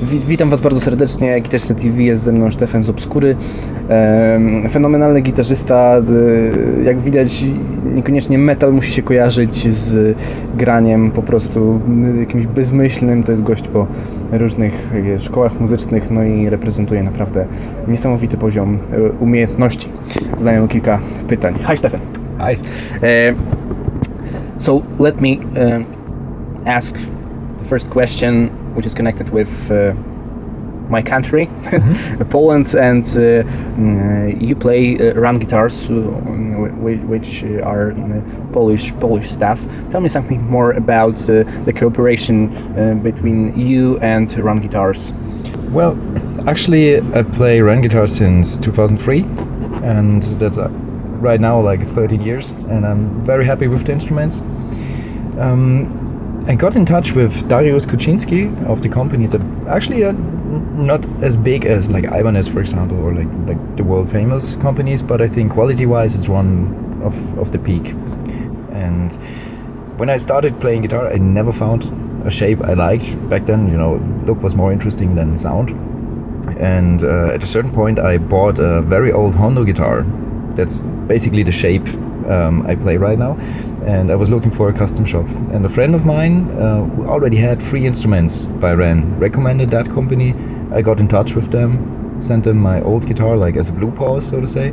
Witam Was bardzo serdecznie, gitarzystaTV, jest ze mną Steffen z Obscury. Fenomenalny gitarzysta, jak widać niekoniecznie metal musi się kojarzyć z graniem po prostu jakimś bezmyślnym, to jest gość po różnych szkołach muzycznych, no i reprezentuje naprawdę niesamowity poziom umiejętności. Zadaję mu kilka pytań. Hi Steffen. Hi. So let me ask the first question, which is connected with my country, Poland, and you play run guitars, which are Polish stuff. Tell me something more about the cooperation between you and run guitars. Well, actually, I play run guitar since 2003, and that's right now like 13 years, and I'm very happy with the instruments. I got in touch with Dariusz Kuczynski of the company. It's actually not as big as like Ibanez, for example, or like the world famous companies, but I think quality-wise it's one of the peak. And when I started playing guitar, I never found a shape I liked. Back then, you know, look was more interesting than sound. And at a certain point, I bought a very old Hondo guitar. That's basically the shape I play right now. And I was looking for a custom shop, and a friend of mine who already had 3 instruments by Ren recommended that company. I got in touch with them, sent them my old guitar like as a blue pause, so to say,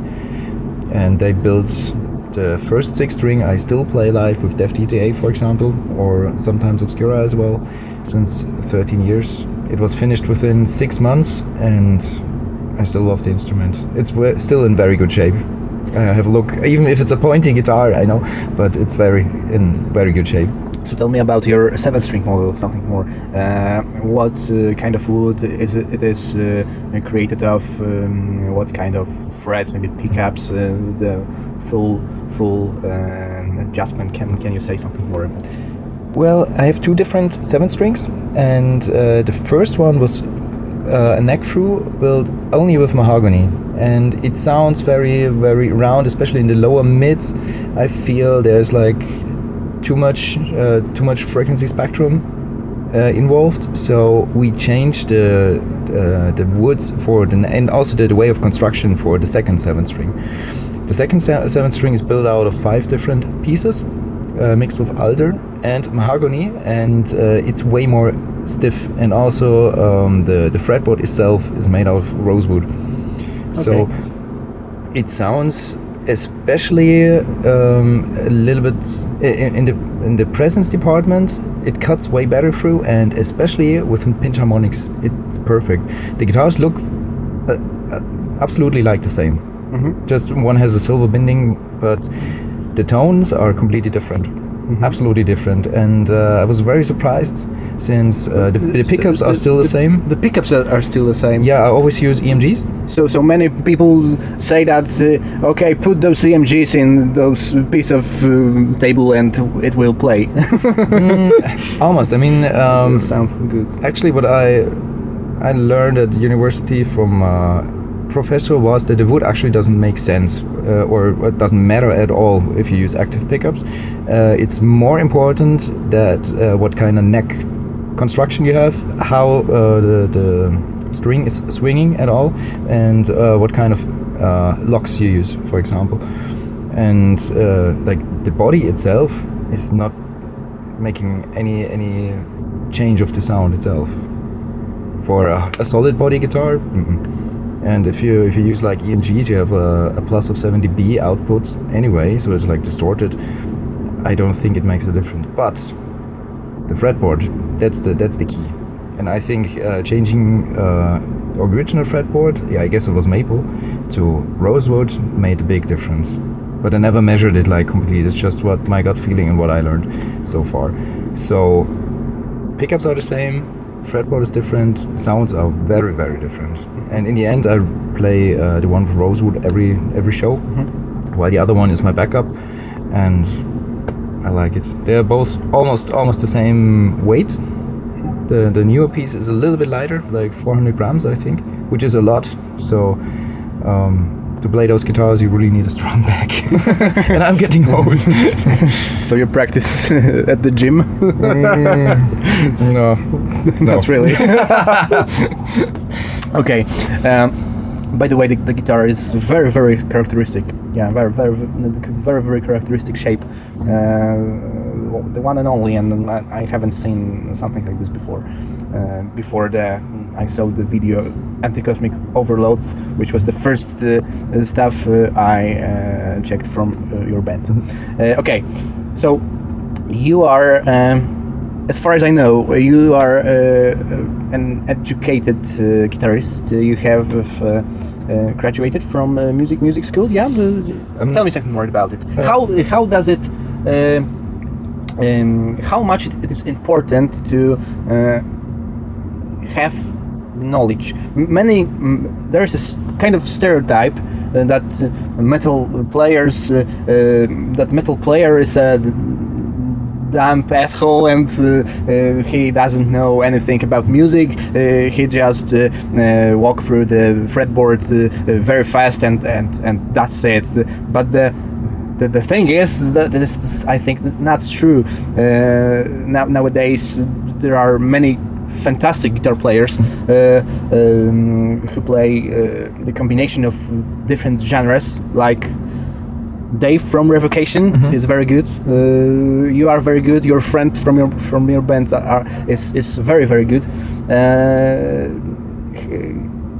and they built the first 6-string I still play live with Def DTA, for example, or sometimes Obscura as well, since 13 years. It was finished within 6 months, and I still love the instrument. It's still in very good shape. Have a look, even if it's a pointy guitar, I know, but it's in very good shape. So tell me about your 7-string model, something more. What kind of wood is it is created of? What kind of frets, maybe pickups, the full adjustment? Can you say something more? Well, I have 2 different 7-strings, and the first one was a neck through built only with mahogany, and it sounds very, very round, especially in the lower mids. I feel there's like too much frequency spectrum involved, so we changed the woods and also the way of construction for the second 7-string. The second 7-string is built out of 5 different pieces, mixed with alder and mahogany, and it's way more stiff, and also the fretboard itself is made out of rosewood. Okay. So it sounds, especially a little bit in the presence department, it cuts way better through, and especially with pinch harmonics, it's perfect. The guitars look absolutely like the same. Mm-hmm. Just one has a silver binding, but the tones are completely different. Mm-hmm. Absolutely different, and I was very surprised since the pickups are still the same. The pickups are still the same. Yeah, I always use EMGs. So many people say that okay, put those EMGs in those piece of table and it will play. Almost. I mean, sounds good. Actually, what I learned at university from professor was that the wood actually doesn't make sense, or it doesn't matter at all if you use active pickups. It's more important that what kind of neck construction you have, how the string is swinging at all, and what kind of locks you use, for example. And like the body itself is not making any change of the sound itself. For a solid body guitar, and if you use like EMGs, you have a plus of 70 dB output anyway, so it's like distorted. I don't think it makes a difference. But the fretboard, that's the key. And I think changing the original fretboard, yeah, I guess it was maple, to rosewood made a big difference. But I never measured it like completely. It's just what my gut feeling and what I learned so far. So pickups are the same. Fretboard is different, sounds are very, very different. And in the end, I play the one with rosewood every show, while the other one is my backup, and I like it. They're both almost the same weight. The newer piece is a little bit lighter, like 400 grams, I think, which is a lot. So to play those guitars, you really need a strong back. And I'm getting old. So you practice at the gym? No, Not really. Okay. By the way, the guitar is very, very characteristic. Yeah, very characteristic shape. The one and only, and I haven't seen something like this before. Before I saw the video Anti-Cosmic Overload, which was the first stuff I checked from your band. Okay, so you are, as far as I know, you are an educated guitarist. You have graduated from music school. Yeah, tell me something more about it. How does it? How much it is important to have knowledge. There's this kind of stereotype that metal player is a dumb asshole and he doesn't know anything about music. He just walk through the fretboard very fast and that's it. But the thing is that this, I think that's not true. Nowadays there are many fantastic guitar players who play the combination of different genres, like Dave from Revocation is very good. You are very good. Your friend from your band is very, very good.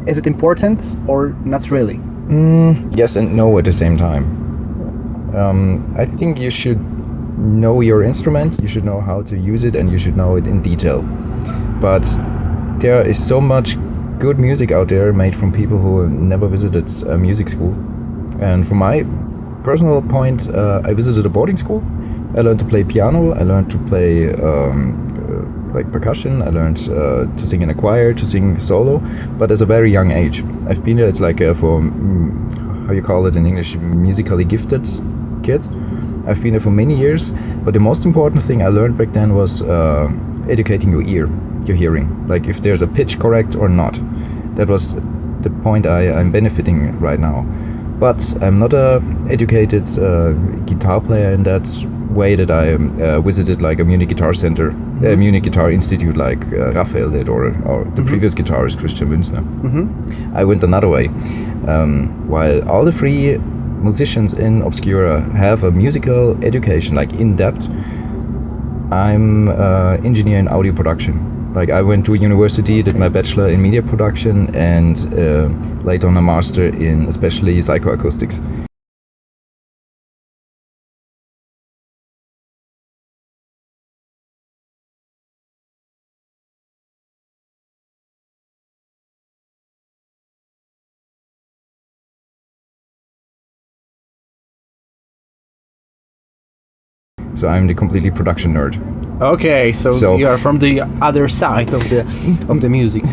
Is it important or not really? Yes and no at the same time. I think you should know your instrument, you should know how to use it, and you should know it in detail. But there is so much good music out there made from people who never visited a music school. And from my personal point, I visited a boarding school. I learned to play piano, I learned to play like percussion, I learned to sing in a choir, to sing solo, but at a very young age. I've been there, it's like for, how you call it in English, musically gifted kids. I've been there for many years, but the most important thing I learned back then was educating your ear, your hearing, like if there's a pitch correct or not. That was the point I'm benefiting right now. But I'm not a educated guitar player in that way that I visited like a Munich Guitar Center, a Munich Guitar Institute like Raphael did, or the previous guitarist Christian Münzner. I went another way. While all the three musicians in Obscura have a musical education, like in depth, I'm engineer in audio production. Like I went to university, did my bachelor in media production, and later on a master in especially psychoacoustics. So I'm the completely production nerd. Okay, so you are from the other side of the music.